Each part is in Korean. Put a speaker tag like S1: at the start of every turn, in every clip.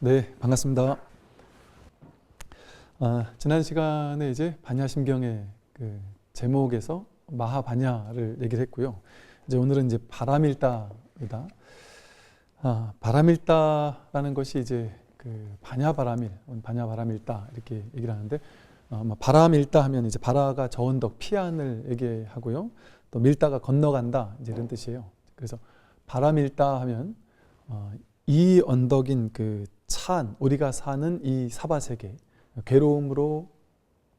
S1: 네, 반갑습니다. 지난 시간에 이제 반야심경의 그 제목에서 마하반야를 얘기를 했고요. 이제 오늘은 이제 바람일다이다. 바람일다라는 것이 이제 그 반야바람일, 반야바람일다 이렇게 얘기를 하는데, 바람일다 하면 이제 바라가 저 언덕 피안을 얘기하고요. 또 밀다가 건너간다 이제 이런 뜻이에요. 그래서 바람일다 하면 이 언덕인 그 찬, 우리가 사는 이 사바세계, 괴로움으로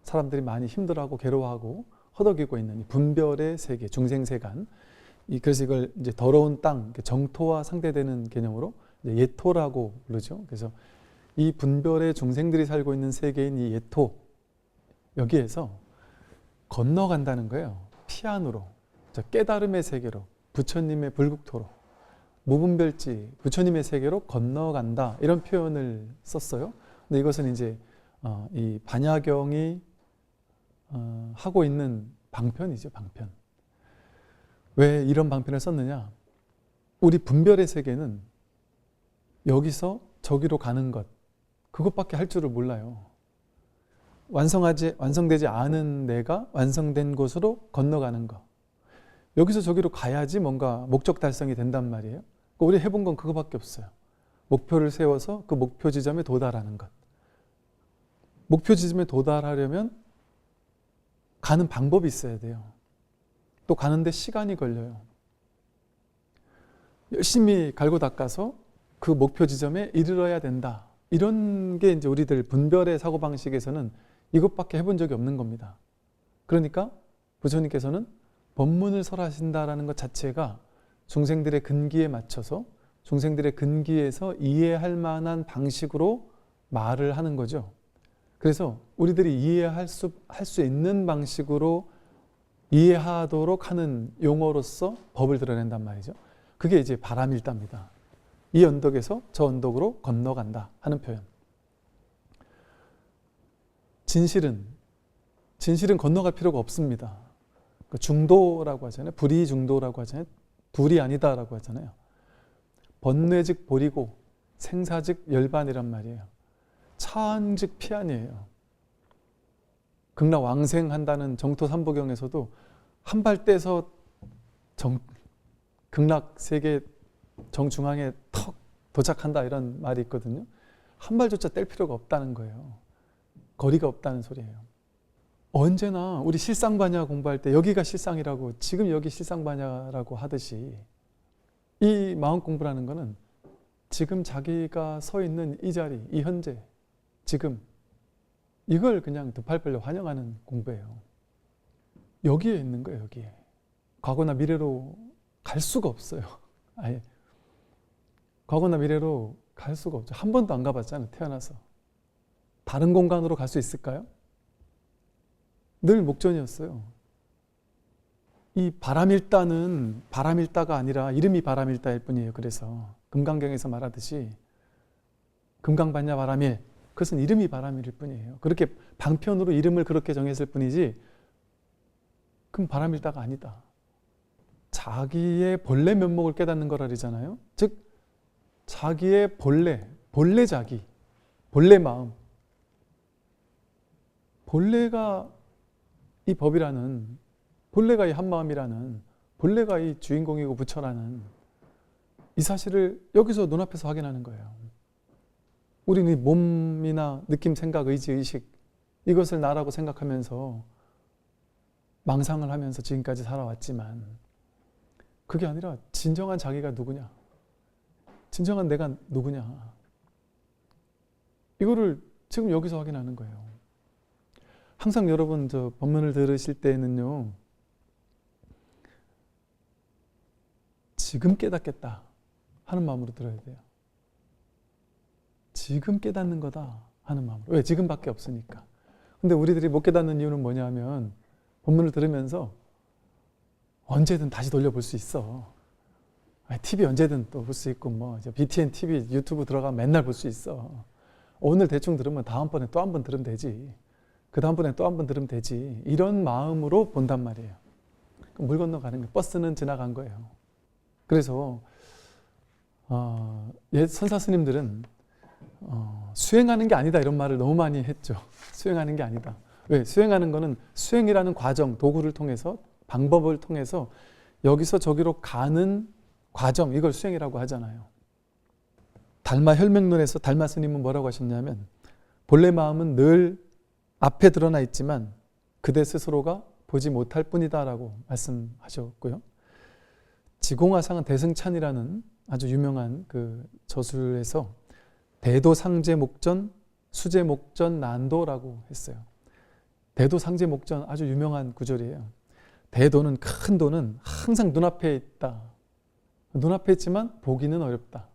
S1: 사람들이 많이 힘들어하고 괴로워하고 허덕이고 있는 이 분별의 세계, 중생세간. 그래서 이걸 이제 더러운 땅, 정토와 상대되는 개념으로 예토라고 부르죠. 그래서 이 분별의 중생들이 살고 있는 세계인 이 예토, 여기에서 건너간다는 거예요. 피안으로, 깨달음의 세계로, 부처님의 불국토로, 무분별지, 부처님의 세계로 건너간다, 이런 표현을 썼어요. 근데 이것은 이제 이 반야경이 하고 있는 방편이죠, 방편. 왜 이런 방편을 썼느냐? 우리 분별의 세계는 여기서 저기로 가는 것, 그것밖에 할 줄을 몰라요. 완성되지 않은 내가 완성된 곳으로 건너가는 것. 여기서 저기로 가야지 뭔가 목적 달성이 된단 말이에요. 우리 해본 건 그거밖에 없어요. 목표를 세워서 그 목표 지점에 도달하는 것. 목표 지점에 도달하려면 가는 방법이 있어야 돼요. 또 가는데 시간이 걸려요. 열심히 갈고 닦아서 그 목표 지점에 이르러야 된다. 이런 게 이제 우리들 분별의 사고방식에서는 이것밖에 해본 적이 없는 겁니다. 그러니까 부처님께서는 법문을 설하신다라는 것 자체가 중생들의 근기에 맞춰서 중생들의 근기에서 이해할 만한 방식으로 말을 하는 거죠. 그래서 우리들이 이해할 수 있는 방식으로 이해하도록 하는 용어로서 법을 드러낸단 말이죠. 그게 이제 바람일다입니다. 이 언덕에서 저 언덕으로 건너간다 하는 표현. 진실은 건너갈 필요가 없습니다. 중도라고 하잖아요. 불이중도라고 하잖아요. 둘이 아니다라고 하잖아요. 번뇌즉 보리고 생사즉 열반이란 말이에요. 차안즉 피안이에요. 극락왕생한다는 정토삼보경에서도 한 발 떼서 극락세계 정중앙에 턱 도착한다, 이런 말이 있거든요. 한 발조차 뗄 필요가 없다는 거예요. 거리가 없다는 소리예요. 언제나 우리 실상반야 공부할 때 여기가 실상이라고, 지금 여기 실상반야라고 하듯이 이 마음 공부라는 거는 지금 자기가 서 있는 이 자리, 이 현재, 지금, 이걸 그냥 두 팔 벌려 환영하는 공부예요. 여기에 있는 거예요, 여기에. 과거나 미래로 갈 수가 없어요. 아예. 과거나 미래로 갈 수가 없죠. 한 번도 안 가봤잖아요, 태어나서. 다른 공간으로 갈 수 있을까요? 늘 목전이었어요. 이 바람일다는 바람일다가 아니라 이름이 바람일다일 뿐이에요. 그래서 금강경에서 말하듯이 금강반야 바람일, 그것은 이름이 바람일일 뿐이에요. 그렇게 방편으로 이름을 그렇게 정했을 뿐이지 그럼 바람일다가 아니다. 자기의 본래 면목을 깨닫는 거라 그러잖아요. 즉 자기의 본래 자기, 본래 마음, 본래가 이 법이라는, 본래가 이 한마음이라는, 본래가 이 주인공이고 부처라는 이 사실을 여기서 눈앞에서 확인하는 거예요. 우리는 몸이나 느낌, 생각, 의지, 의식, 이것을 나라고 생각하면서 망상을 하면서 지금까지 살아왔지만 그게 아니라 진정한 자기가 누구냐, 진정한 내가 누구냐, 이거를 지금 여기서 확인하는 거예요. 항상 여러분 저 법문을 들으실 때는요, 지금 깨닫겠다 하는 마음으로 들어야 돼요. 지금 깨닫는 거다 하는 마음으로. 왜? 지금밖에 없으니까. 근데 우리들이 못 깨닫는 이유는 뭐냐 하면 법문을 들으면서 언제든 다시 돌려볼 수 있어. TV 언제든 또 볼 수 있고, 뭐 BTN TV 유튜브 들어가면 맨날 볼 수 있어. 오늘 대충 들으면 다음번에 또 한 번 들으면 되지. 그 다음번에 또 한 번 들으면 되지. 이런 마음으로 본단 말이에요. 물 건너가는 거예요. 버스는 지나간 거예요. 그래서 옛 선사 스님들은 수행하는 게 아니다 이런 말을 너무 많이 했죠. 수행하는 게 아니다. 왜? 수행하는 거는 수행이라는 과정, 도구를 통해서, 방법을 통해서 여기서 저기로 가는 과정, 이걸 수행이라고 하잖아요. 달마 혈맹론에서 달마 스님은 뭐라고 하셨냐면, 본래 마음은 늘 앞에 드러나 있지만 그대 스스로가 보지 못할 뿐이다 라고 말씀하셨고요. 지공화상은 대승찬이라는 아주 유명한 그 저술에서 대도상제목전, 수제목전, 난도라고 했어요. 대도상제목전 아주 유명한 구절이에요. 대도는, 큰 도는 항상 눈앞에 있다. 눈앞에 있지만 보기는 어렵다.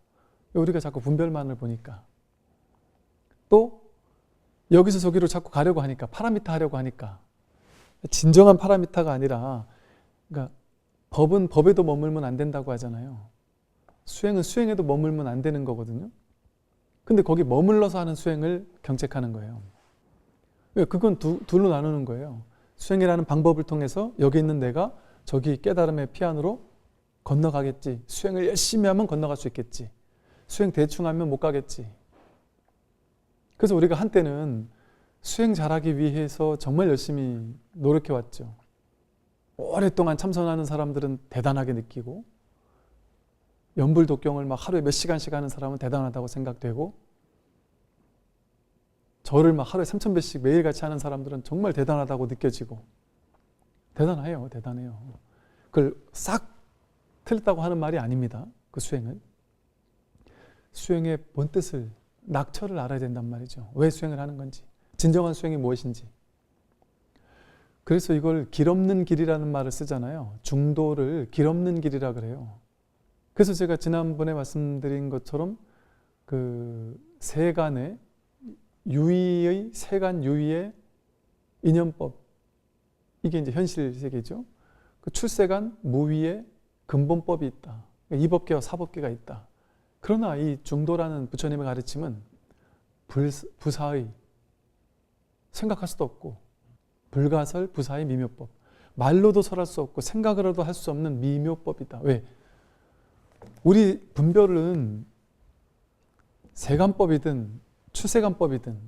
S1: 우리가 자꾸 분별만을 보니까. 또 여기서 저기로 자꾸 가려고 하니까, 파라미타 하려고 하니까, 진정한 파라미타가 아니라, 그러니까 법은 법에도 머물면 안 된다고 하잖아요. 수행은 수행에도 머물면 안 되는 거거든요. 근데 거기 머물러서 하는 수행을 경책하는 거예요. 그건 둘로 나누는 거예요. 수행이라는 방법을 통해서 여기 있는 내가 저기 깨달음의 피안으로 건너가겠지. 수행을 열심히 하면 건너갈 수 있겠지. 수행 대충 하면 못 가겠지. 그래서 우리가 한때는 수행 잘하기 위해서 정말 열심히 노력해왔죠. 오랫동안 참선하는 사람들은 대단하게 느끼고, 연불독경을 막 하루에 몇 시간씩 하는 사람은 대단하다고 생각되고, 절을 막 하루에 3,000배씩 매일같이 하는 사람들은 정말 대단하다고 느껴지고, 대단해요. 그걸 싹 틀렸다고 하는 말이 아닙니다. 그 수행을. 수행의 본 뜻을, 낙처를 알아야 된단 말이죠. 왜 수행을 하는 건지, 진정한 수행이 무엇인지. 그래서 이걸 길 없는 길이라는 말을 쓰잖아요. 중도를 길 없는 길이라 그래요. 그래서 제가 지난번에 말씀드린 것처럼 그 세간의 유의의, 세간 유의의 인연법, 이게 이제 현실 세계죠. 그 출세간 무위의 근본법이 있다. 이법계와 사법계가 있다. 그러나 이 중도라는 부처님의 가르침은 부사의, 생각할 수도 없고, 불가설 부사의 미묘법, 말로도 설할 수 없고 생각으로도 할 수 없는 미묘법이다. 왜? 우리 분별은 세간법이든 출세간법이든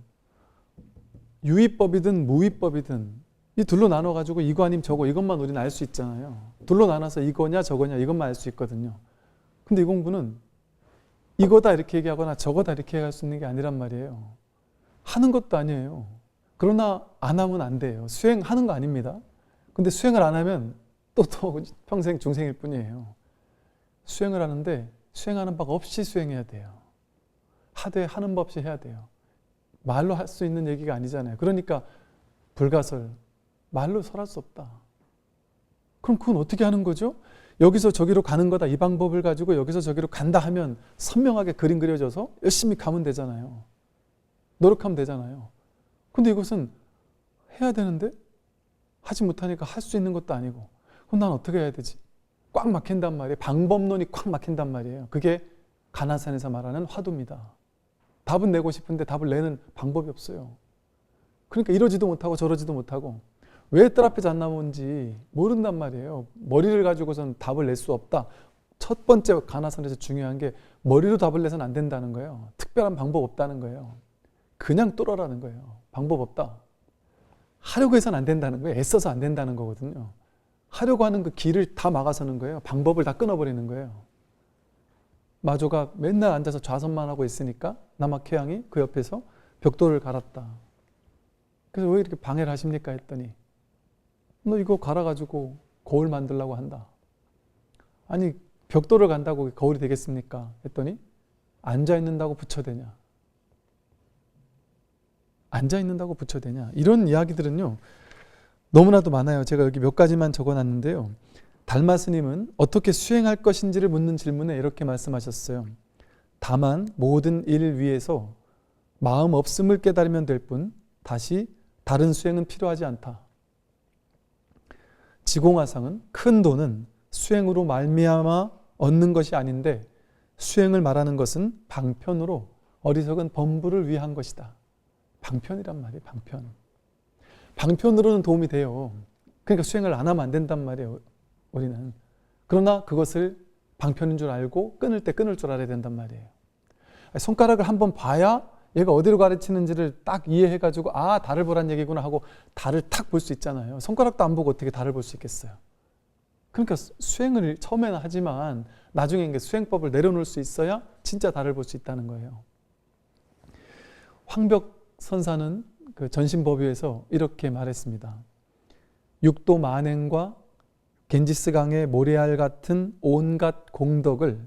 S1: 유의법이든 무의법이든 이 둘로 나눠가지고 이거 아니면 저거, 이것만 우리는 알 수 있잖아요. 둘로 나눠서 이거냐 저거냐 이것만 알 수 있거든요. 근데 이 공부는 이거다 이렇게 얘기하거나 저거다 이렇게 얘기할 수 있는 게 아니란 말이에요. 하는 것도 아니에요. 그러나 안 하면 안 돼요. 수행하는 거 아닙니다. 근데 수행을 안 하면 또 평생 중생일 뿐이에요. 수행을 하는데 수행하는 법 없이 수행해야 돼요. 하되 하는 법 없이 해야 돼요. 말로 할 수 있는 얘기가 아니잖아요. 그러니까 불가설, 말로 설할 수 없다. 그럼 그건 어떻게 하는 거죠? 여기서 저기로 가는 거다, 이 방법을 가지고 여기서 저기로 간다 하면 선명하게 그림 그려져서 열심히 가면 되잖아요. 노력하면 되잖아요. 근데 이것은 해야 되는데 하지 못하니까 할 수 있는 것도 아니고, 그럼 난 어떻게 해야 되지? 꽉 막힌단 말이에요. 방법론이 꽉 막힌단 말이에요. 그게 가나산에서 말하는 화두입니다. 답은 내고 싶은데 답을 내는 방법이 없어요. 그러니까 이러지도 못하고 저러지도 못하고, 왜 뜰 앞에 잣 나무인지 모른단 말이에요. 머리를 가지고선 답을 낼 수 없다. 첫 번째 가나산에서 중요한 게 머리로 답을 내서는 안 된다는 거예요. 특별한 방법 없다는 거예요. 그냥 뚫어라는 거예요. 방법 없다. 하려고 해서는 안 된다는 거예요. 애써서 안 된다는 거거든요. 하려고 하는 그 길을 다 막아서는 거예요. 방법을 다 끊어버리는 거예요. 마조가 맨날 앉아서 좌선만 하고 있으니까 남학회양이 그 옆에서 벽돌을 갈았다. 그래서 왜 이렇게 방해를 하십니까 했더니, 너 이거 갈아가지고 거울 만들려고 한다. 아니 벽돌을 간다고 거울이 되겠습니까 했더니, 앉아있는다고 부처되냐, 앉아있는다고 부처되냐, 이런 이야기들은요 너무나도 많아요. 제가 여기 몇 가지만 적어놨는데요. 달마 스님은 어떻게 수행할 것인지를 묻는 질문에 이렇게 말씀하셨어요. 다만 모든 일 위에서 마음 없음을 깨달으면 될 뿐 다시 다른 수행은 필요하지 않다. 지공화상은 큰 도는 수행으로 말미암아 얻는 것이 아닌데, 수행을 말하는 것은 방편으로 어리석은 범부를 위한 것이다. 방편이란 말이에요. 방편으로는 도움이 돼요. 그러니까 수행을 안 하면 안 된단 말이에요, 우리는. 그러나 그것을 방편인 줄 알고 끊을 때 끊을 줄 알아야 된단 말이에요. 손가락을 한번 봐야 얘가 어디로 가르치는지를 딱 이해해가지고 아, 달을 보란 얘기구나 하고 달을 탁 볼 수 있잖아요. 손가락도 안 보고 어떻게 달을 볼 수 있겠어요. 그러니까 수행을 처음에는 하지만 나중에 이게 수행법을 내려놓을 수 있어야 진짜 달을 볼 수 있다는 거예요. 황벽 선사는 그 전신법유에서 이렇게 말했습니다. 육도 만행과 겐지스강의 모래알 같은 온갖 공덕을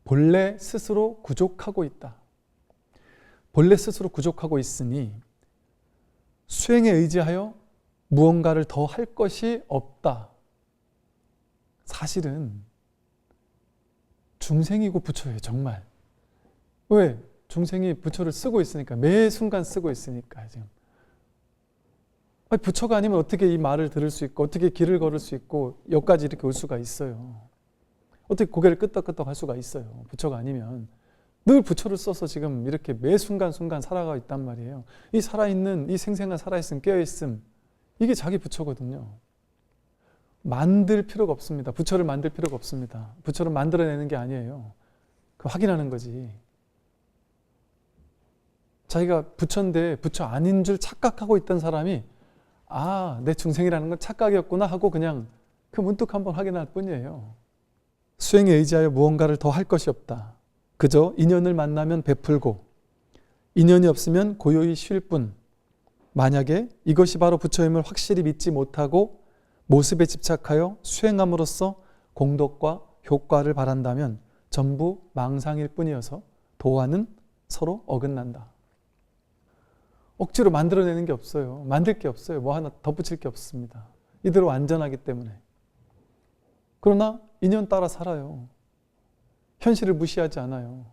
S1: 본래 스스로 구족하고 있다. 본래 스스로 구족하고 있으니 수행에 의지하여 무언가를 더 할 것이 없다. 사실은 중생이고 부처예요, 정말. 왜? 중생이 부처를 쓰고 있으니까, 매 순간 쓰고 있으니까. 지금. 아니, 부처가 아니면 어떻게 이 말을 들을 수 있고, 어떻게 길을 걸을 수 있고, 여기까지 이렇게 올 수가 있어요. 어떻게 고개를 끄덕끄덕 할 수가 있어요. 부처가 아니면. 늘 부처를 써서 지금 이렇게 매 순간순간 살아가고 있단 말이에요. 이 살아있는, 이 생생한 살아있음, 깨어있음, 이게 자기 부처거든요. 만들 필요가 없습니다. 부처를 만들 필요가 없습니다. 부처를 만들어내는 게 아니에요. 그 확인하는 거지. 자기가 부처인데 부처 아닌 줄 착각하고 있던 사람이 아, 내 중생이라는 건 착각이었구나 하고 그냥 그 문득 한번 확인할 뿐이에요. 수행에 의지하여 무언가를 더 할 것이 없다. 그저 인연을 만나면 베풀고 인연이 없으면 고요히 쉴 뿐. 만약에 이것이 바로 부처임을 확실히 믿지 못하고 모습에 집착하여 수행함으로써 공덕과 효과를 바란다면 전부 망상일 뿐이어서 도화는 서로 어긋난다. 억지로 만들어내는 게 없어요. 만들 게 없어요. 뭐 하나 덧붙일 게 없습니다. 이대로 안전하기 때문에. 그러나 인연 따라 살아요. 현실을 무시하지 않아요.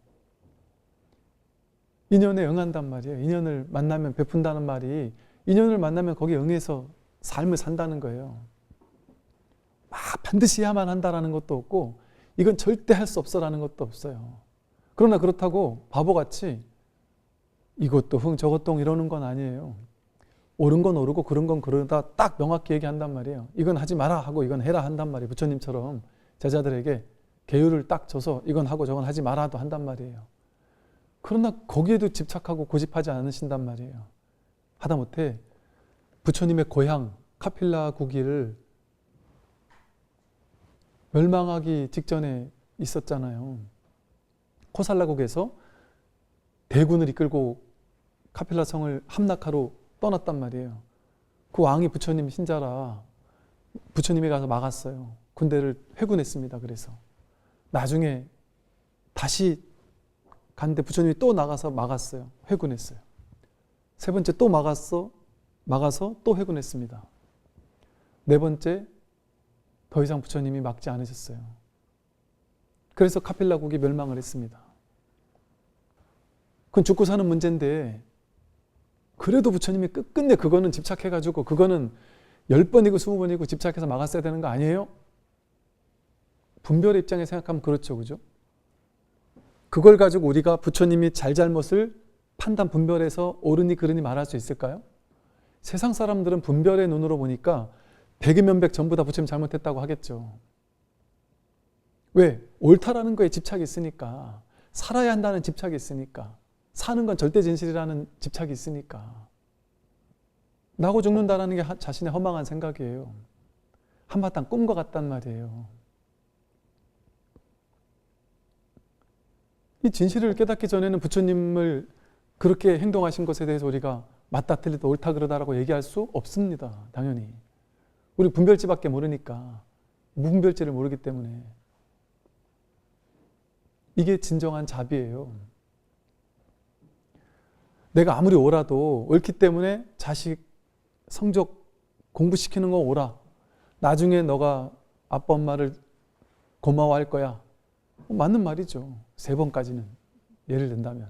S1: 인연에 응한단 말이에요. 인연을 만나면 베푼다는 말이 인연을 만나면 거기에 응해서 삶을 산다는 거예요. 막 반드시 해야만 한다라는 것도 없고 이건 절대 할 수 없어라는 것도 없어요. 그러나 그렇다고 바보같이 이것도 흥 저것도 흥 이러는 건 아니에요. 옳은 건 옳고 그런 건 그러다 딱 명확히 얘기한단 말이에요. 이건 하지 마라 하고 이건 해라 한단 말이에요. 부처님처럼 제자들에게 계율을 딱 줘서 이건 하고 저건 하지 마라도 한단 말이에요. 그러나 거기에도 집착하고 고집하지 않으신단 말이에요. 하다못해 부처님의 고향 카필라 구기를 멸망하기 직전에 있었잖아요. 코살라국에서 대군을 이끌고 카필라 성을 함락하러 떠났단 말이에요. 그 왕이 부처님 신자라 부처님이 가서 막았어요. 군대를 회군했습니다. 그래서 나중에 다시 갔는데 부처님이 또 나가서 막았어요. 회군했어요. 세 번째 또 막아서 또 회군했습니다. 네 번째 더 이상 부처님이 막지 않으셨어요. 그래서 카필라국이 멸망을 했습니다. 그건 죽고 사는 문제인데 그래도 부처님이 끝끝내 그거는 집착해가지고 그거는 10번이고 20번이고 집착해서 막았어야 되는 거 아니에요? 분별의 입장에 생각하면 그렇죠. 그죠? 그걸 가지고 우리가 부처님이 잘잘못을 판단 분별해서 옳으니 그르니 말할 수 있을까요? 세상 사람들은 분별의 눈으로 보니까 백이면 백 전부 다 부처님 잘못했다고 하겠죠. 왜? 옳다라는 거에 집착이 있으니까. 살아야 한다는 집착이 있으니까. 사는 건 절대 진실이라는 집착이 있으니까. 나고 죽는다는 게 자신의 허망한 생각이에요. 한바탕 꿈과 같단 말이에요. 이 진실을 깨닫기 전에는 부처님을 그렇게 행동하신 것에 대해서 우리가 맞다 틀리다 옳다 그러다라고 얘기할 수 없습니다. 당연히. 우리 분별지밖에 모르니까. 무분별지를 모르기 때문에. 이게 진정한 자비예요. 내가 아무리 옳아도 옳기 때문에 자식 성적 공부시키는 거 옳아. 나중에 너가 아빠 엄마를 고마워할 거야. 맞는 말이죠. 3번까지는. 예를 든다면.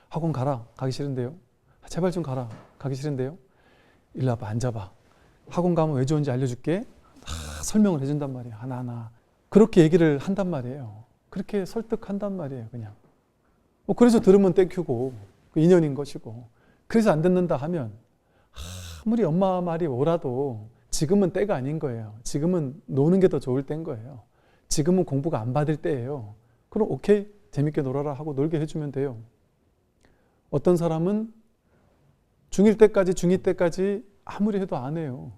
S1: 학원 가라. 가기 싫은데요. 제발 좀 가라. 가기 싫은데요. 일로 와봐. 앉아봐. 학원 가면 왜 좋은지 알려줄게. 설명을 해준단 말이에요. 하나하나. 그렇게 얘기를 한단 말이에요. 그렇게 설득한단 말이에요. 그냥. 그래서 들으면 땡큐고 그 인연인 것이고 그래서 안 듣는다 하면 아무리 엄마 말이 옳아도 지금은 때가 아닌 거예요. 지금은 노는 게 더 좋을 때인 거예요. 지금은 공부가 안 받을 때예요. 그럼 오케이. 재밌게 놀아라 하고 놀게 해주면 돼요. 어떤 사람은 중1 때까지, 중2 때까지 아무리 해도 안 해요.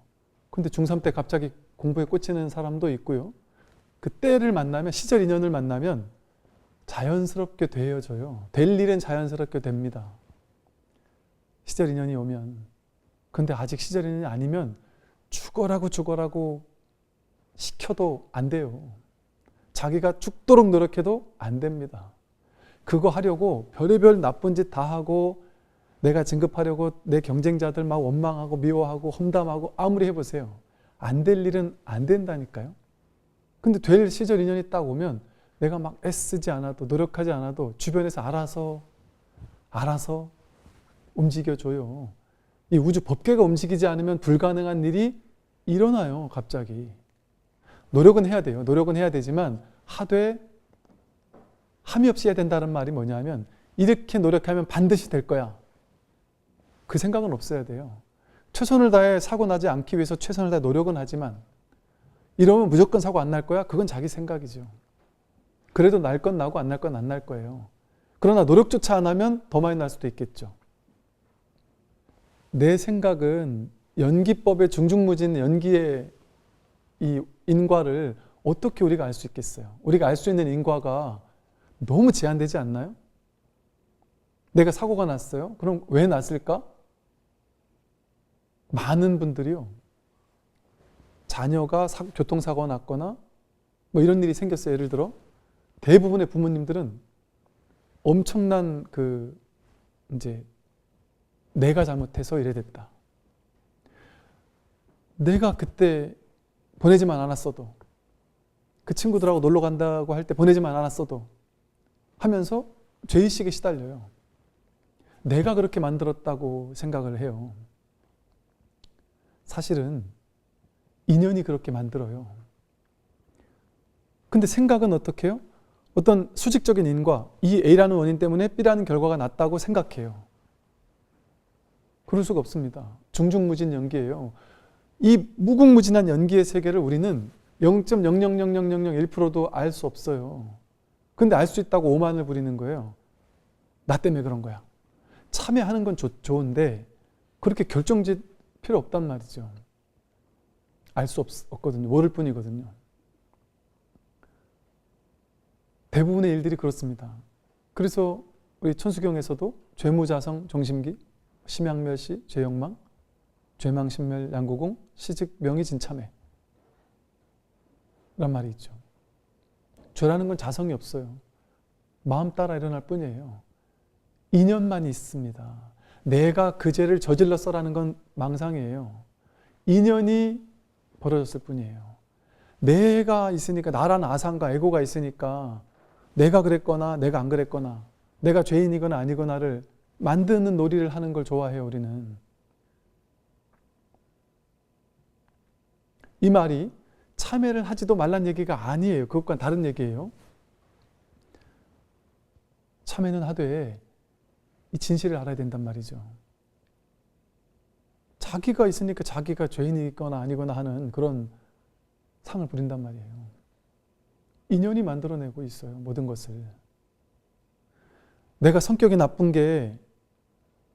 S1: 근데 중3 때 갑자기 공부에 꽂히는 사람도 있고요. 그 때를 만나면, 시절 인연을 만나면 자연스럽게 되어져요. 될 일은 자연스럽게 됩니다. 시절 인연이 오면. 근데 아직 시절 인연이 아니면 죽어라고 시켜도 안 돼요. 자기가 죽도록 노력해도 안 됩니다. 그거 하려고 별의별 나쁜 짓 다 하고 내가 진급하려고 내 경쟁자들 막 원망하고 미워하고 험담하고 아무리 해보세요. 안 될 일은 안 된다니까요. 근데 될 시절 인연이 딱 오면 내가 막 애쓰지 않아도 노력하지 않아도 주변에서 알아서 움직여줘요. 이 우주 법계가 움직이지 않으면 불가능한 일이 일어나요. 갑자기. 노력은 해야 돼요. 노력은 해야 되지만 하되 함이 없이 해야 된다는 말이 뭐냐면 이렇게 노력하면 반드시 될 거야. 그 생각은 없어야 돼요. 최선을 다해 사고 나지 않기 위해서 최선을 다해 노력은 하지만 이러면 무조건 사고 안 날 거야? 그건 자기 생각이죠. 그래도 날 건 나고 안 날 건 안 날 거예요. 그러나 노력조차 안 하면 더 많이 날 수도 있겠죠. 내 생각은 연기법의 중중무진 연기의 이 인과를 어떻게 우리가 알 수 있겠어요? 우리가 알 수 있는 인과가 너무 제한되지 않나요? 내가 사고가 났어요? 그럼 왜 났을까? 많은 분들이요. 자녀가 교통사고가 났거나 뭐 이런 일이 생겼어요. 예를 들어 대부분의 부모님들은 엄청난 이제 내가 잘못해서 이래 됐다. 내가 그때 보내지만 않았어도 그 친구들하고 놀러 간다고 할 때 보내지만 않았어도 하면서 죄의식에 시달려요. 내가 그렇게 만들었다고 생각을 해요. 사실은 인연이 그렇게 만들어요. 근데 생각은 어떻게 해요? 어떤 수직적인 인과, 이 A라는 원인 때문에 B라는 결과가 났다고 생각해요. 그럴 수가 없습니다. 중중무진 연기예요. 이 무궁무진한 연기의 세계를 우리는 0.0000001%도 알 수 없어요. 근데 알 수 있다고 오만을 부리는 거예요. 나 때문에 그런 거야. 참여하는 건 좋은데 그렇게 결정짓 필요 없단 말이죠. 알 수 없거든요. 모를 뿐이거든요. 대부분의 일들이 그렇습니다. 그래서 우리 천수경에서도 죄무자성 정심기, 심양멸시, 죄욕망, 죄망신멸 양구공, 시즉 명의진참회 란 말이 있죠. 죄라는 건 자성이 없어요. 마음 따라 일어날 뿐이에요. 인연만 있습니다. 내가 그 죄를 저질렀어라는 건 망상이에요. 인연이 벌어졌을 뿐이에요. 내가 있으니까, 나라는 아상과 에고가 있으니까 내가 그랬거나 내가 안 그랬거나 내가 죄인이거나 아니거나를 만드는 놀이를 하는 걸 좋아해요. 우리는. 이 말이 참회를 하지도 말란 얘기가 아니에요. 그것과는 다른 얘기예요. 참회는 하되 이 진실을 알아야 된단 말이죠. 자기가 있으니까 자기가 죄인이거나 아니거나 하는 그런 상을 부린단 말이에요. 인연이 만들어내고 있어요. 모든 것을. 내가 성격이 나쁜 게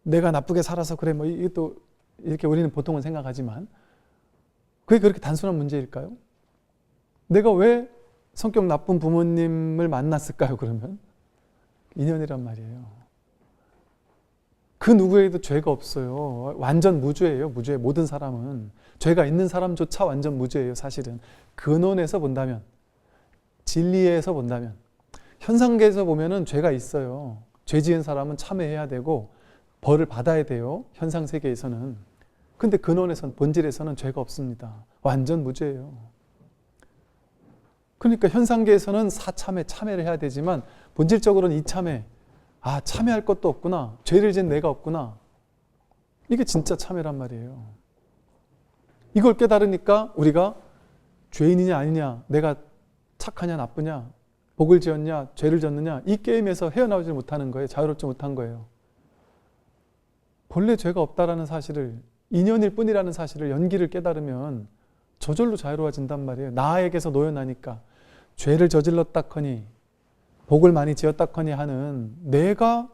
S1: 내가 나쁘게 살아서 그래 뭐 이것도 이렇게 우리는 보통은 생각하지만 그게 그렇게 단순한 문제일까요? 내가 왜 성격 나쁜 부모님을 만났을까요? 그러면 인연이란 말이에요. 그 누구에게도 죄가 없어요. 완전 무죄예요. 무죄. 모든 사람은. 죄가 있는 사람조차 완전 무죄예요. 사실은. 근원에서 본다면, 진리에서 본다면, 현상계에서 보면은 죄가 있어요. 죄 지은 사람은 참회해야 되고 벌을 받아야 돼요. 현상세계에서는. 근데 근원에서는, 본질에서는 죄가 없습니다. 완전 무죄예요. 그러니까 현상계에서는 사참회, 참회를 해야 되지만 본질적으로는 이참회, 참회할 것도 없구나. 죄를 지은 내가 없구나. 이게 진짜 참회란 말이에요. 이걸 깨달으니까 우리가 죄인이냐 아니냐, 내가 착하냐 나쁘냐, 복을 지었냐 죄를 졌느냐, 이 게임에서 헤어나오지 못하는 거예요. 자유롭지 못한 거예요. 본래 죄가 없다라는 사실을, 인연일 뿐이라는 사실을, 연기를 깨달으면 저절로 자유로워진단 말이에요. 나에게서 놓여나니까. 죄를 저질렀다커니 복을 많이 지었다커니 하는 내가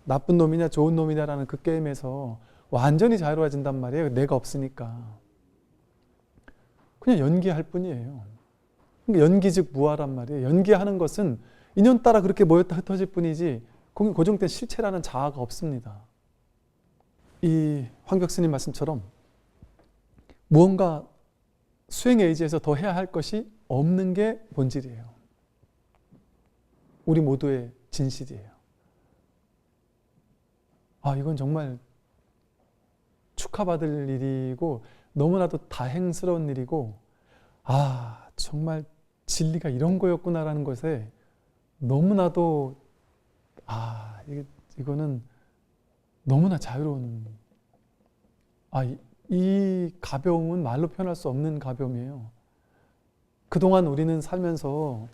S1: 나쁜 놈이냐 좋은 놈이냐라는 그 게임에서 완전히 자유로워진단 말이에요. 내가 없으니까. 그냥 연기할 뿐이에요. 그러니까 연기 즉 무아란 말이에요. 연기하는 것은 인연 따라 그렇게 모였다 흩어질 뿐이지 거기 고정된 실체라는 자아가 없습니다. 이 황벽스님 말씀처럼 무언가 수행에 의지해서 더 해야 할 것이 없는 게 본질이에요. 우리 모두의 진실이에요. 이건 정말 축하받을 일이고 너무나도 다행스러운 일이고 정말 진리가 이런 거였구나라는 것에 너무나도 이거는 너무나 자유로운 이 가벼움은 말로 표현할 수 없는 가벼움이에요. 그동안 우리는 살면서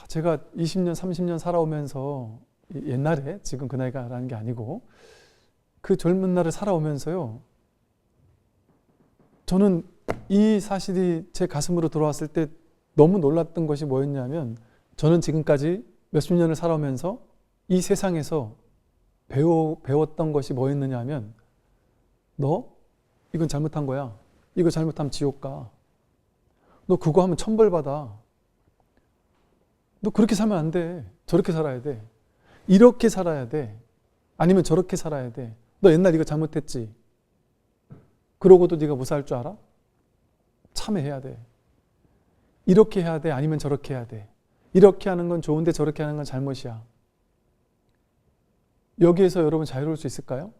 S1: 제가 20년, 30년 살아오면서 옛날에 지금 그 나이가라는 게 아니고 그 젊은 날을 살아오면서요. 저는 이 사실이 제 가슴으로 들어왔을 때 너무 놀랐던 것이 뭐였냐면 저는 지금까지 몇십 년을 살아오면서 이 세상에서 배웠던 것이 뭐였느냐 하면 너 이건 잘못한 거야. 이거 잘못하면 지옥 가. 너 그거 하면 천벌 받아. 너 그렇게 살면 안 돼. 저렇게 살아야 돼. 이렇게 살아야 돼. 아니면 저렇게 살아야 돼. 너 옛날 이거 잘못했지. 그러고도 네가 무사할 줄 알아? 참회해야 돼. 이렇게 해야 돼. 아니면 저렇게 해야 돼. 이렇게 하는 건 좋은데 저렇게 하는 건 잘못이야. 여기에서 여러분 자유로울 수 있을까요?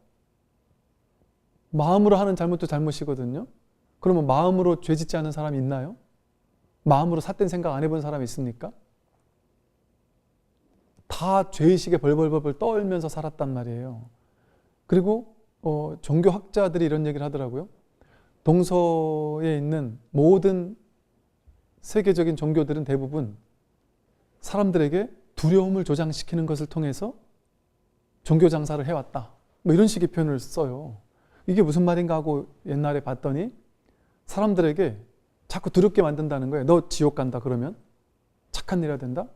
S1: 마음으로 하는 잘못도 잘못이거든요. 그러면 마음으로 죄 짓지 않은 사람이 있나요? 마음으로 삿된 생각 안 해본 사람이 있습니까? 다 죄의식에 벌벌벌 떨면서 살았단 말이에요. 그리고 종교학자들이 이런 얘기를 하더라고요. 동서에 있는 모든 세계적인 종교들은 대부분 사람들에게 두려움을 조장시키는 것을 통해서 종교 장사를 해왔다. 뭐 이런 식의 표현을 써요. 이게 무슨 말인가 하고 옛날에 봤더니 사람들에게 자꾸 두렵게 만든다는 거예요. 너 지옥 간다 그러면 착한 일 해야 된다?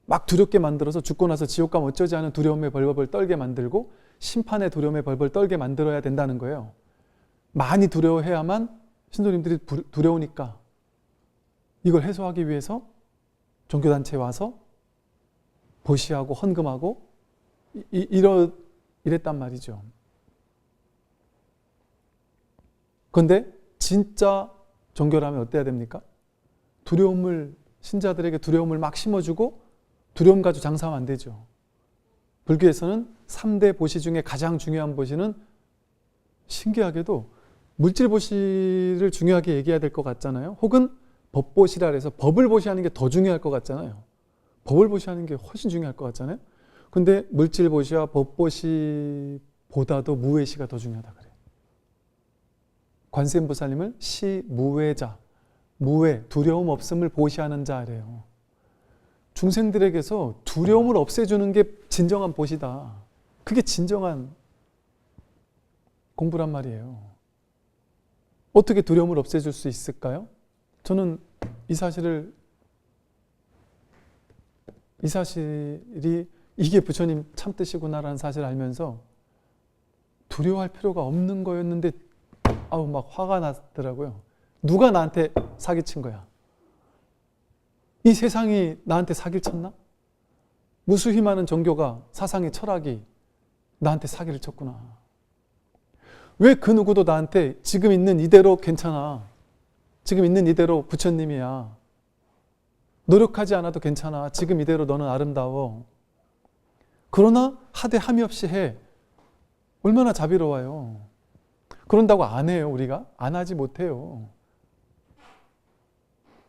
S1: 막 두렵게 만들어서 죽고 나서 지옥 가면 어쩌지 않은 두려움에 벌벌 떨게 만들고 심판의 두려움에 벌벌 떨게 만들어야 된다는 거예요. 많이 두려워해야만 신도님들이 두려우니까 이걸 해소하기 위해서 종교단체에 와서 보시하고 헌금하고 이랬단 말이죠. 그런데 진짜 종교라면 어때야 됩니까? 신자들에게 두려움을 막 심어주고 두려움 가지고 장사하면 안 되죠. 불교에서는 3대 보시 중에 가장 중요한 보시는 신기하게도 물질 보시를 중요하게 얘기해야 될 것 같잖아요. 혹은 법보시라 해서 법을 보시하는 게 더 중요할 것 같잖아요. 법을 보시하는 게 훨씬 중요할 것 같잖아요. 근데 물질 보시와 법보시보다도 무외시가 더 중요하다 그래요. 관세음보살님을 시무외자, 무외, 두려움 없음을 보시하는 자래요. 중생들에게서 두려움을 없애주는 게 진정한 보시다. 그게 진정한 공부란 말이에요. 어떻게 두려움을 없애줄 수 있을까요? 저는 이 사실이 이게 부처님 참뜻이구나라는 사실을 알면서 두려워할 필요가 없는 거였는데 막 화가 났더라고요. 누가 나한테 사기친 거야? 이 세상이 나한테 사기를 쳤나? 무수히 많은 종교가 사상의 철학이 나한테 사기를 쳤구나. 왜 그 누구도 나한테 지금 있는 이대로 괜찮아. 지금 있는 이대로 부처님이야. 노력하지 않아도 괜찮아. 지금 이대로 너는 아름다워. 그러나 하되 함이 없이 해. 얼마나 자비로워요. 그런다고 안 해요, 우리가? 안 하지 못해요.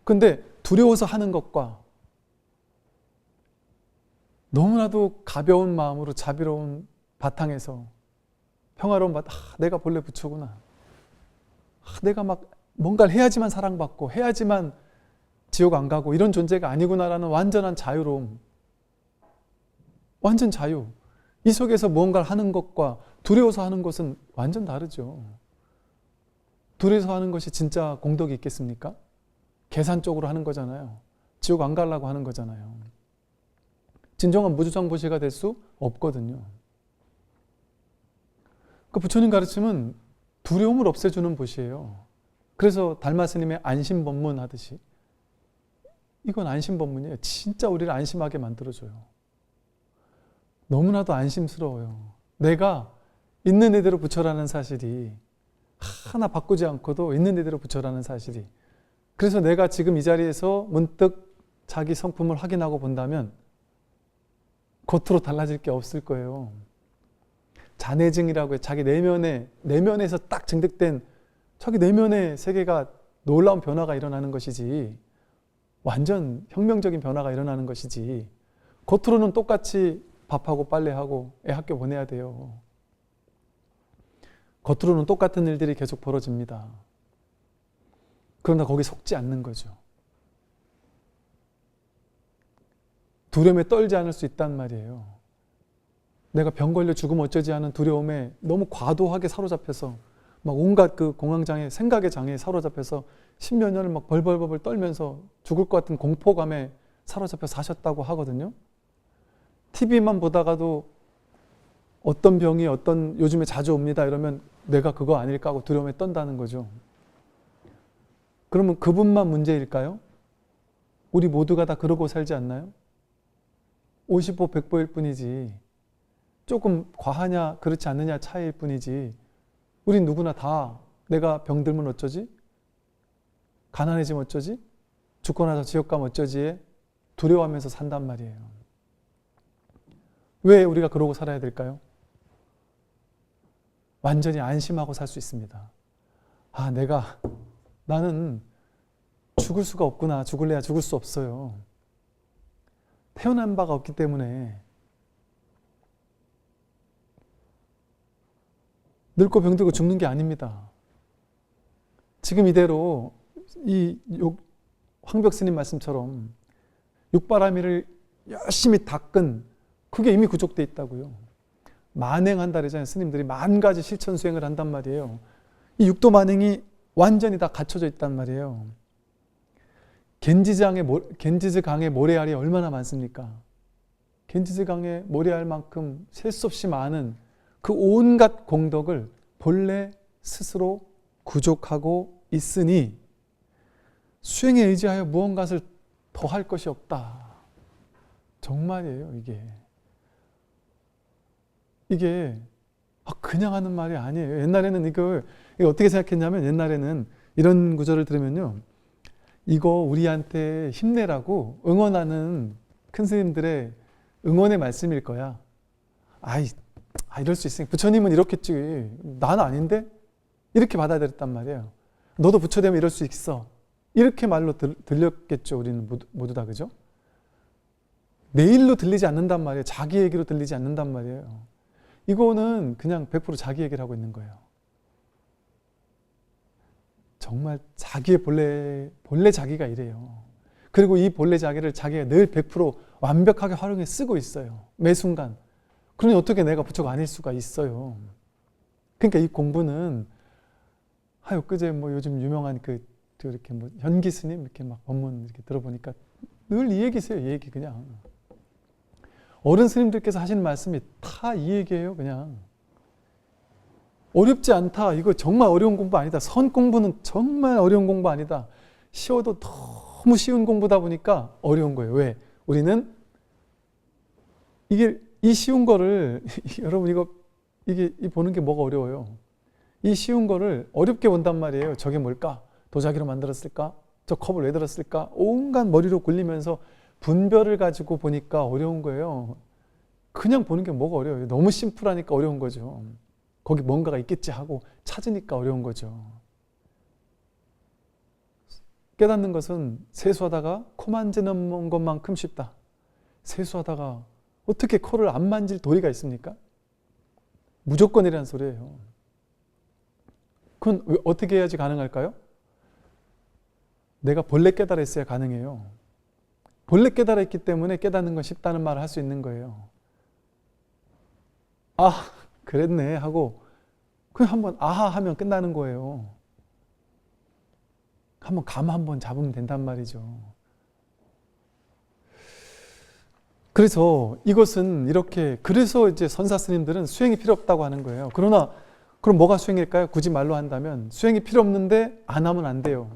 S1: 근데 두려워서 하는 것과 너무나도 가벼운 마음으로 자비로운 바탕에서 평화로운 내가 본래 부처구나. 내가 막 뭔가를 해야지만 사랑받고 해야지만 지옥 안 가고 이런 존재가 아니구나라는 완전한 자유로움. 완전 자유. 이 속에서 무언가를 하는 것과 두려워서 하는 것은 완전 다르죠. 두려워서 하는 것이 진짜 공덕이 있겠습니까? 계산적으로 하는 거잖아요. 지옥 안 가려고 하는 거잖아요. 진정한 무주장보시가 될 수 없거든요. 그 부처님 가르침은 두려움을 없애주는 보시예요. 그래서 달마 스님의 안심법문 하듯이 이건 안심법문이에요. 진짜 우리를 안심하게 만들어줘요. 너무나도 안심스러워요. 내가 있는 이대로 부처라는 사실이 하나 바꾸지 않고도 있는 이대로 부처라는 사실이. 그래서 내가 지금 이 자리에서 문득 자기 성품을 확인하고 본다면 겉으로 달라질 게 없을 거예요. 자내증이라고 해요. 자기 내면에서 딱 증득된 자기 내면의 세계가 놀라운 변화가 일어나는 것이지, 완전 혁명적인 변화가 일어나는 것이지, 겉으로는 똑같이 밥하고 빨래하고 애 학교 보내야 돼요. 겉으로는 똑같은 일들이 계속 벌어집니다. 그러나 거기 속지 않는 거죠. 두려움에 떨지 않을 수 있단 말이에요. 내가 병 걸려 죽으면 어쩌지 하는 두려움에 너무 과도하게 사로잡혀서 막 온갖 그 공황장애, 생각의 장애에 사로잡혀서 십몇 년을 막 벌벌벌 떨면서 죽을 것 같은 공포감에 사로잡혀 사셨다고 하거든요. TV만 보다가도 어떤 병이 요즘에 자주 옵니다 이러면 내가 그거 아닐까 하고 두려움에 떤다는 거죠. 그러면 그분만 문제일까요? 우리 모두가 다 그러고 살지 않나요? 50보 100보일 뿐이지, 조금 과하냐 그렇지 않느냐 차이일 뿐이지, 우린 누구나 다 내가 병들면 어쩌지? 가난해지면 어쩌지? 죽고 나서 지옥 가면 어쩌지에 두려워하면서 산단 말이에요. 왜 우리가 그러고 살아야 될까요? 완전히 안심하고 살 수 있습니다. 아, 나는 죽을 수가 없구나. 죽을래야 죽을 수 없어요. 태어난 바가 없기 때문에 늙고 병들고 죽는 게 아닙니다. 지금 이대로 황벽 스님 말씀처럼 육바라밀을 열심히 닦은 그게 이미 구족돼 있다고요. 만행한다 그러잖아요. 스님들이 만 가지 실천 수행을 한단 말이에요. 이 육도 만행이 완전히 다 갖춰져 있단 말이에요. 겐지즈 강의 모래알이 얼마나 많습니까? 겐지즈 강의 모래알 만큼 셀 수 없이 많은 그 온갖 공덕을 본래 스스로 구족하고 있으니 수행에 의지하여 무언가를 더 할 것이 없다. 정말이에요, 이게 그냥 하는 말이 아니에요. 옛날에는 이걸 어떻게 생각했냐면, 옛날에는 이런 구절을 들으면요, 이거 우리한테 힘내라고 응원하는 큰 스님들의 응원의 말씀일 거야. 이럴 수 있으니까 부처님은 이렇겠지, 난 아닌데? 이렇게 받아들였단 말이에요. 너도 부처 되면 이럴 수 있어, 이렇게 말로 들렸겠죠. 우리는 모두 다, 그죠? 내 일로 들리지 않는단 말이에요. 자기 얘기로 들리지 않는단 말이에요. 이거는 그냥 100% 자기 얘기를 하고 있는 거예요. 정말 자기의 본래 자기가 이래요. 그리고 이 본래 자기를 자기가 늘 100% 완벽하게 활용해 쓰고 있어요. 매 순간. 그러니 어떻게 내가 부처가 아닐 수가 있어요. 그러니까 이 공부는 그제 요즘 유명한 이렇게 현기 스님 이렇게 막 법문 이렇게 들어보니까 늘 이 얘기세요. 이 얘기 그냥. 어른 스님들께서 하시는 말씀이 다 이 얘기예요. 그냥. 어렵지 않다. 이거 정말 어려운 공부 아니다. 선 공부는 정말 어려운 공부 아니다. 쉬워도 너무 쉬운 공부다 보니까 어려운 거예요. 왜? 우리는 이 쉬운 거를 여러분 이게 보는 게 뭐가 어려워요? 이 쉬운 거를 어렵게 본단 말이에요. 저게 뭘까? 도자기로 만들었을까? 저 컵을 왜 들었을까? 온갖 머리로 굴리면서 분별을 가지고 보니까 어려운 거예요. 그냥 보는 게 뭐가 어려워요? 너무 심플하니까 어려운 거죠. 거기 뭔가가 있겠지 하고 찾으니까 어려운 거죠. 깨닫는 것은 세수하다가 코 만지는 것만큼 쉽다. 세수하다가 어떻게 코를 안 만질 도리가 있습니까? 무조건이라는 소리예요. 그건 어떻게 해야지 가능할까요? 내가 본래 깨달았어야 가능해요. 본래 깨달았기 때문에 깨닫는 건 쉽다는 말을 할 수 있는 거예요. 그랬네 하고 그냥 한번 아하 하면 끝나는 거예요. 한번 감 한번 잡으면 된단 말이죠. 그래서 이것은 이렇게, 그래서 이제 선사 스님들은 수행이 필요 없다고 하는 거예요. 그러나 그럼 뭐가 수행일까요? 굳이 말로 한다면 수행이 필요 없는데 안 하면 안 돼요.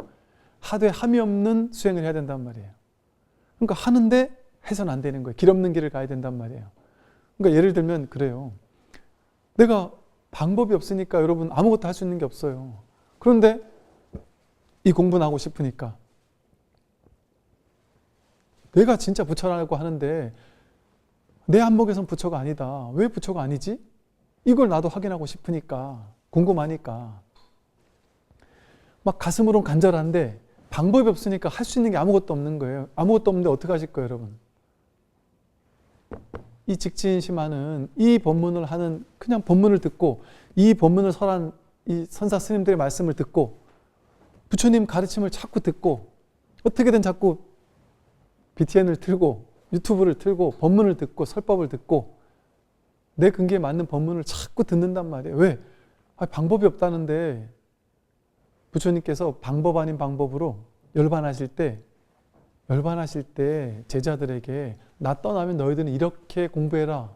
S1: 하되 함이 없는 수행을 해야 된단 말이에요. 그러니까 하는데 해서는 안 되는 거예요. 길 없는 길을 가야 된단 말이에요. 그러니까 예를 들면 그래요. 내가 방법이 없으니까 여러분 아무것도 할 수 있는 게 없어요. 그런데 이 공부는 하고 싶으니까 내가 진짜 부처라고 하는데 내 안목에선 부처가 아니다. 왜 부처가 아니지? 이걸 나도 확인하고 싶으니까, 궁금하니까 막 가슴으론 간절한데 방법이 없으니까 할 수 있는 게 아무것도 없는 거예요. 아무것도 없는데 어떻게 하실 거예요, 여러분? 이 직진심하는 이 법문을 하는, 그냥 법문을 듣고 이 법문을 설한 이 선사 스님들의 말씀을 듣고 부처님 가르침을 자꾸 듣고 어떻게든 자꾸 BTN을 틀고 유튜브를 틀고 법문을 듣고 설법을 듣고 내 근기에 맞는 법문을 자꾸 듣는단 말이에요. 왜? 방법이 없다는데 부처님께서 방법 아닌 방법으로 열반하실 때 제자들에게 나 떠나면 너희들은 이렇게 공부해라.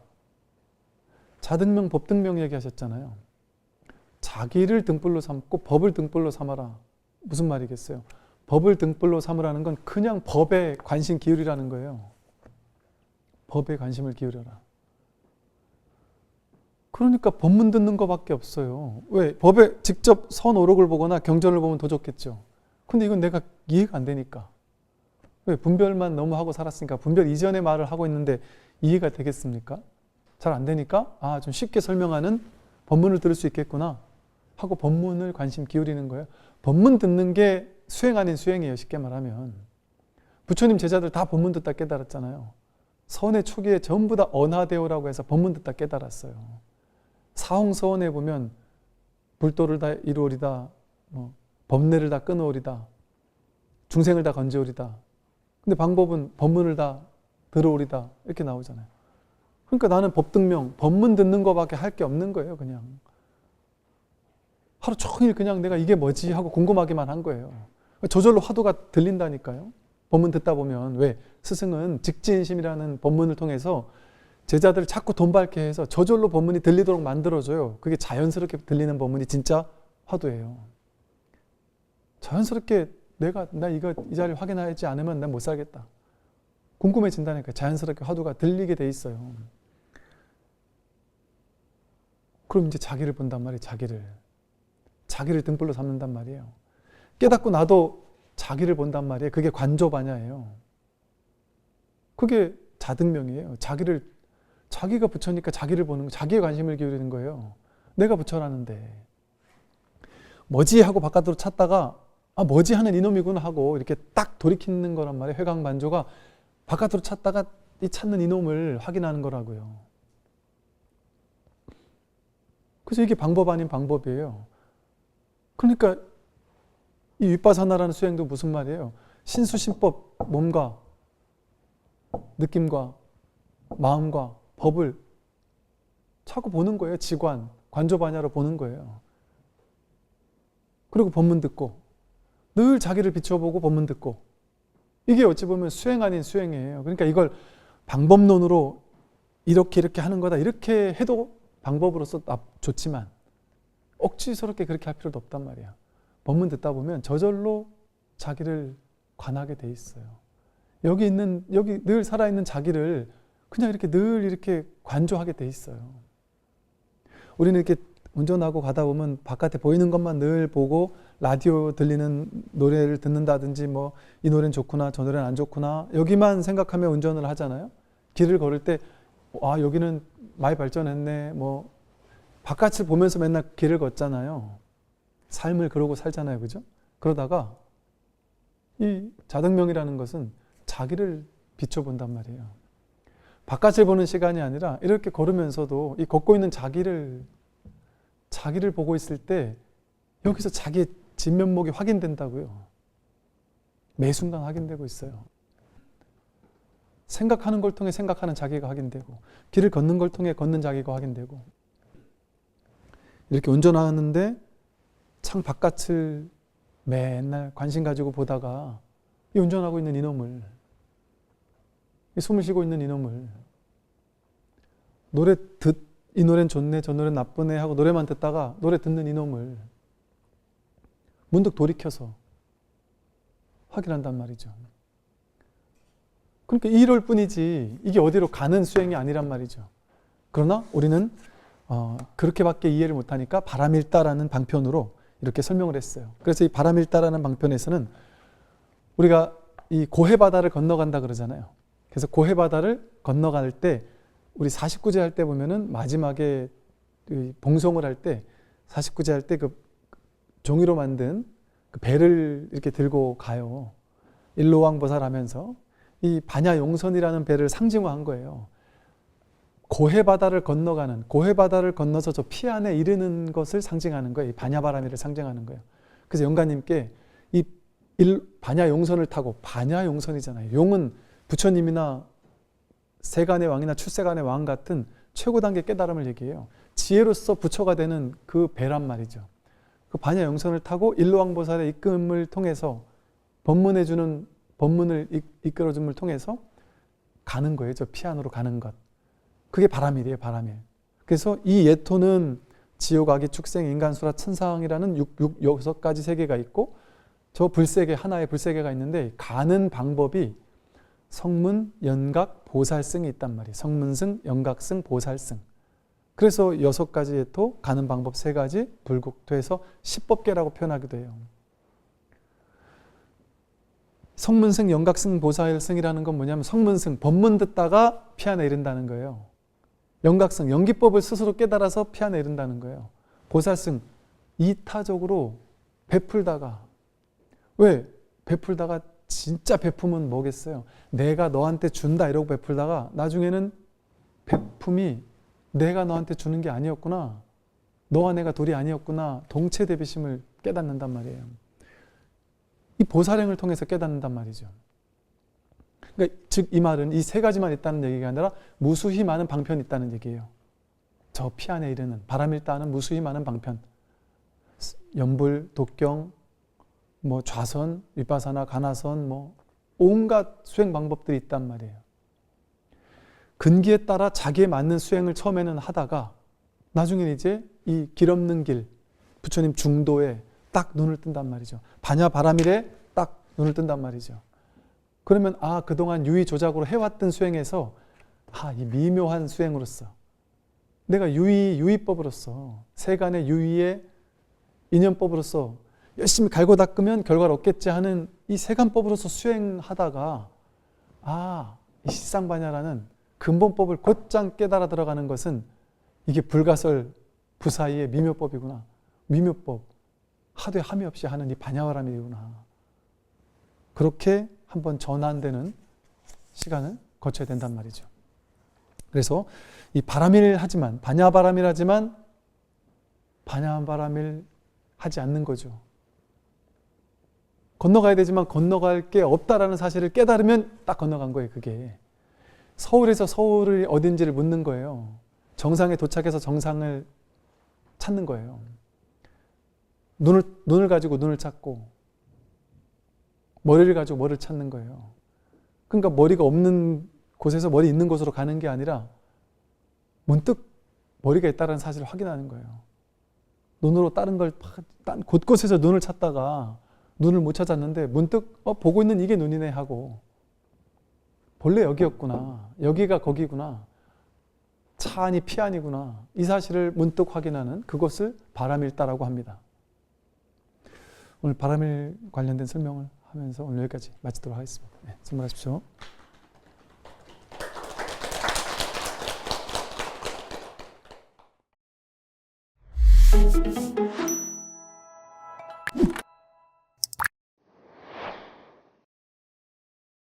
S1: 자등명 법등명 얘기하셨잖아요. 자기를 등불로 삼고 법을 등불로 삼아라. 무슨 말이겠어요? 법을 등불로 삼으라는 건 그냥 법에 관심 기울이라는 거예요. 법에 관심을 기울여라. 그러니까 법문 듣는 것밖에 없어요. 왜? 법에 직접 선오록을 보거나 경전을 보면 더 좋겠죠. 근데 이건 내가 이해가 안 되니까. 왜? 분별만 너무 하고 살았으니까 분별 이전의 말을 하고 있는데 이해가 되겠습니까? 잘 안 되니까 좀 쉽게 설명하는 법문을 들을 수 있겠구나 하고 법문을 관심 기울이는 거예요. 법문 듣는 게 수행 아닌 수행이에요. 쉽게 말하면. 부처님 제자들 다 법문 듣다 깨달았잖아요. 서원의 초기에 전부 다 언하대오라고 해서 법문 듣다 깨달았어요. 사홍서원에 보면 불도를 다 이루오리다, 법례를 다 끊어오리다, 중생을 다 건져오리다. 근데 방법은 법문을 다 들어오리다 이렇게 나오잖아요. 그러니까 나는 법등명, 법문 듣는 것밖에 할 게 없는 거예요. 그냥 하루 종일 그냥 내가 이게 뭐지 하고 궁금하기만 한 거예요. 저절로 화두가 들린다니까요. 법문 듣다 보면. 왜? 스승은 직진심이라는 법문을 통해서 제자들을 자꾸 돈 받게 해서 저절로 법문이 들리도록 만들어줘요. 그게 자연스럽게 들리는 법문이 진짜 화두예요. 자연스럽게 나 이거 이 자리를 확인하지 않으면 난 못 살겠다. 궁금해진다니까. 자연스럽게 화두가 들리게 돼 있어요. 그럼 이제 자기를 본단 말이에요. 자기를 등불로 삼는단 말이에요. 깨닫고 나도 자기를 본단 말이에요. 그게 관조반야예요. 그게 자등명이에요. 자기가 부처니까 자기를 보는 거, 자기의 관심을 기울이는 거예요. 내가 부처라는데 뭐지 하고 바깥으로 찾다가 뭐지 하는 이놈이구나 하고 이렇게 딱 돌이키는 거란 말이에요. 회광반조가 바깥으로 찾다가 이 찾는 이놈을 확인하는 거라고요. 그래서 이게 방법 아닌 방법이에요. 그러니까 이 윗바사나라는 수행도 무슨 말이에요? 신수신법, 몸과 느낌과 마음과 법을 자꾸 보는 거예요. 지관, 관조반야로 보는 거예요. 그리고 법문 듣고 늘 자기를 비춰보고 법문 듣고 이게 어찌 보면 수행 아닌 수행이에요. 그러니까 이걸 방법론으로 이렇게 하는 거다 이렇게 해도 방법으로서 좋지만 억지스럽게 그렇게 할 필요도 없단 말이야. 법문 듣다 보면 저절로 자기를 관하게 돼 있어요. 여기 늘 살아있는 자기를 그냥 늘 이렇게 관조하게 돼 있어요. 우리는 이렇게 운전하고 가다 보면 바깥에 보이는 것만 늘 보고 라디오 들리는 노래를 듣는다든지 이 노래는 좋구나 저 노래는 안 좋구나 여기만 생각하며 운전을 하잖아요. 길을 걸을 때 여기는 많이 발전했네 바깥을 보면서 맨날 길을 걷잖아요. 삶을 그러고 살잖아요. 그죠? 그러다가 이 자등명이라는 것은 자기를 비춰본단 말이에요. 바깥을 보는 시간이 아니라 이렇게 걸으면서도 이 걷고 있는 자기를 보고 있을 때 여기서 자기의 진면목이 확인된다고요. 매 순간 확인되고 있어요. 생각하는 걸 통해 생각하는 자기가 확인되고 길을 걷는 걸 통해 걷는 자기가 확인되고 이렇게 운전하는데 창 바깥을 맨날 관심 가지고 보다가 이 운전하고 있는 이놈을 이 숨을 쉬고 있는 이놈을 이 노래는 좋네, 저 노래는 나쁘네 하고 노래만 듣다가 노래 듣는 이놈을 문득 돌이켜서 확인한단 말이죠. 그러니까 이럴 뿐이지 이게 어디로 가는 수행이 아니란 말이죠. 그러나 우리는 그렇게밖에 이해를 못하니까 바람일다라는 방편으로 이렇게 설명을 했어요. 그래서 이 바람일다라는 방편에서는 우리가 이 고해바다를 건너간다 그러잖아요. 그래서 고해바다를 건너갈 때 우리 49제 할 때 보면은 마지막에 봉송을 할 때 49제 할 때 그 종이로 만든 그 배를 이렇게 들고 가요. 일로왕보살 하면서 이 반야용선이라는 배를 상징화한 거예요. 고해바다를 건너서 저 피안에 이르는 것을 상징하는 거예요. 이 반야바라미를 상징하는 거예요. 그래서 영가님께 이 반야용선을 타고, 반야용선이잖아요. 용은 부처님이나 세간의 왕이나 출세간의 왕 같은 최고 단계 깨달음을 얘기해요. 지혜로서 부처가 되는 그 배란 말이죠. 그 반야용선을 타고 일로왕보살의 이끌음을 통해서 법문을 이끌어줌을 통해서 가는 거예요. 저 피안으로 가는 것. 그게 바람일이에요. 바람일. 그래서 이 예토는 지옥, 악의, 축생, 인간, 수라, 천상이라는 6가지 세계가 있고 저 불세계, 하나의 불세계가 있는데 가는 방법이 성문, 연각, 보살승이 있단 말이에요. 성문승, 연각승, 보살승. 그래서 6가지 예토, 가는 방법 3가지, 불국토에서 10법계라고 표현하기도 해요. 성문승, 연각승, 보살승이라는 건 뭐냐면 성문승, 법문 듣다가 피안에 이른다는 거예요. 연각승, 연기법을 스스로 깨달아서 피안에 이른다는 거예요. 보살승, 이타적으로 베풀다가, 왜? 베풀다가 진짜 베품은 뭐겠어요? 내가 너한테 준다 이러고 베풀다가 나중에는 베품이 내가 너한테 주는 게 아니었구나, 너와 내가 둘이 아니었구나, 동체 대비심을 깨닫는단 말이에요. 이 보살행을 통해서 깨닫는단 말이죠. 그러니까 즉 이 말은 이 3가지만 있다는 얘기가 아니라 무수히 많은 방편이 있다는 얘기예요. 저 피안에 이르는 바람일다는 무수히 많은 방편, 연불, 독경, 뭐 좌선, 위파사나, 가나선, 뭐 온갖 수행 방법들이 있단 말이에요. 근기에 따라 자기에 맞는 수행을 처음에는 하다가 나중에는 이제 이 길 없는 길, 부처님 중도에 딱 눈을 뜬단 말이죠. 반야 바람일에 딱 눈을 뜬단 말이죠. 그러면 그동안 유의 조작으로 해왔던 수행에서 이 미묘한 수행으로서 내가 유의법으로서 세간의 유의의 인연법으로서 열심히 갈고 닦으면 결과를 얻겠지 하는 이 세간법으로서 수행하다가 이 실상반야라는 근본법을 곧장 깨달아 들어가는 것은 이게 불가설 부사이의 미묘법이구나. 미묘법, 하되 함이 없이 하는 이 반야바람이구나. 그렇게 한번 전환되는 시간을 거쳐야 된단 말이죠. 그래서 이 바람일 하지만, 반야바람일 하지만 반야바람일 하지 않는 거죠. 건너가야 되지만 건너갈 게 없다라는 사실을 깨달으면 딱 건너간 거예요. 그게 서울에서 서울이 어딘지를 묻는 거예요. 정상에 도착해서 정상을 찾는 거예요. 눈을 가지고 눈을 찾고 머리를 가지고 머리를 찾는 거예요. 그러니까 머리가 없는 곳에서 머리 있는 곳으로 가는 게 아니라 문득 머리가 있다는 사실을 확인하는 거예요. 눈으로 다른 걸 곳곳에서 눈을 찾다가 눈을 못 찾았는데 문득 보고 있는 이게 눈이네 하고 본래 여기였구나, 여기가 거기구나, 차 안이 피 안이구나, 이 사실을 문득 확인하는 그것을 바람일다라고 합니다. 오늘 바람일 관련된 설명을 하면서 오늘 여기까지 마치도록 하겠습니다. 네, 수고하십시오.